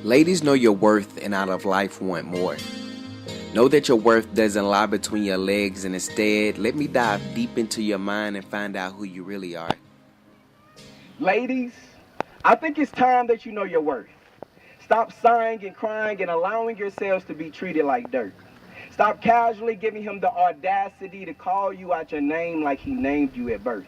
Ladies know your worth and out of life want more. Know that your worth doesn't lie between your legs, and instead, let me dive deep into your mind and find out who you really are. Ladies, I think it's time that you know your worth. Stop sighing and crying and allowing yourselves to be treated like dirt. Stop casually giving him the audacity to call you out your name like he named you at birth.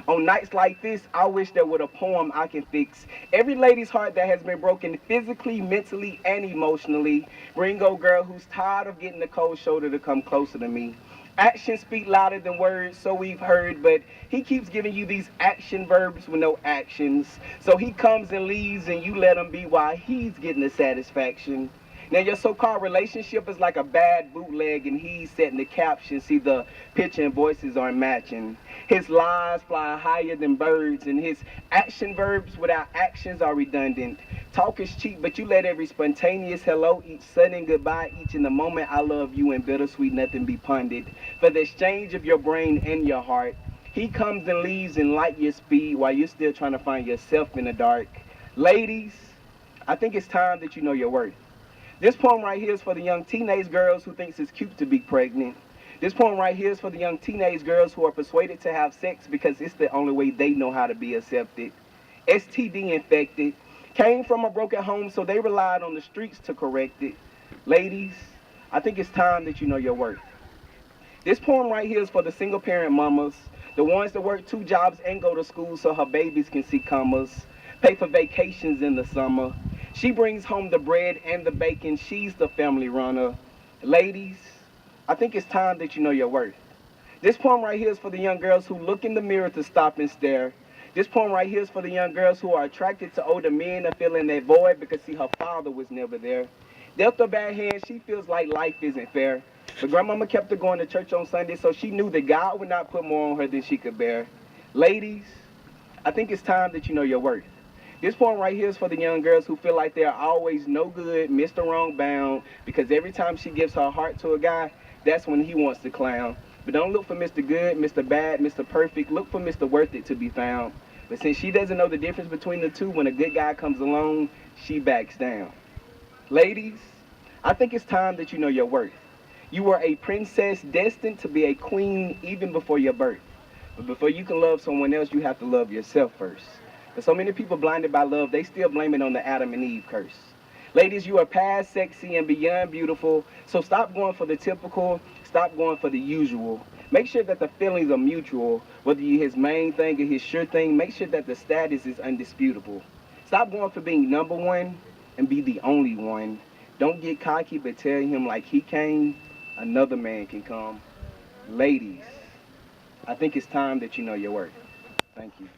On nights like this, I wish there was a poem I can fix every lady's heart that has been broken physically, mentally, and emotionally. Bring old girl who's tired of getting the cold shoulder to come closer to me. Actions speak louder than words, so we've heard, but he keeps giving you these action verbs with no actions. So he comes and leaves and you let him be while he's getting the satisfaction. Now your so-called relationship is like a bad bootleg and he's setting the caption. See, the picture and voices aren't matching. His lies fly higher than birds and his action verbs without actions are redundant. Talk is cheap, but you let every spontaneous hello, each sudden goodbye, each in the moment I love you and bittersweet nothing be pundit. For the exchange of your brain and your heart, he comes and leaves in light year speed while you're still trying to find yourself in the dark. Ladies, I think it's time that you know your worth. This poem right here is for the young teenage girls who thinks it's cute to be pregnant. This poem right here is for the young teenage girls who are persuaded to have sex because it's the only way they know how to be accepted. STD infected. Came from a broken home, so they relied on the streets to correct it. Ladies, I think it's time that you know your worth. This poem right here is for the single parent mamas, the ones that work 2 jobs and go to school so her babies can see commas, pay for vacations in the summer. She brings home the bread and the bacon. She's the family runner. Ladies, I think it's time that you know your worth. This poem right here is for the young girls who look in the mirror to stop and stare. This poem right here is for the young girls who are attracted to older men and feeling that void because, see, her father was never there. Dealt a bad hand, she feels like life isn't fair. But grandmama kept her going to church on Sunday, so she knew that God would not put more on her than she could bear. Ladies, I think it's time that you know your worth. This poem right here is for the young girls who feel like they're always no good, missed the wrong bound, because every time she gives her heart to a guy, that's when he wants to clown. But don't look for Mr. Good, Mr. Bad, Mr. Perfect. Look for Mr. Worth It to be found. But since she doesn't know the difference between the two, when a good guy comes along, she backs down. Ladies, I think it's time that you know your worth. You were a princess destined to be a queen even before your birth. But before you can love someone else, you have to love yourself first. But so many people blinded by love, they still blame it on the Adam and Eve curse. Ladies, you are past sexy and beyond beautiful, so stop going for the typical, stop going for the usual. Make sure that the feelings are mutual. Whether you're his main thing or his sure thing, make sure that the status is undisputable. Stop going for being number one and be the only one. Don't get cocky, but tell him like he came, another man can come. Ladies, I think it's time that you know your worth. Thank you.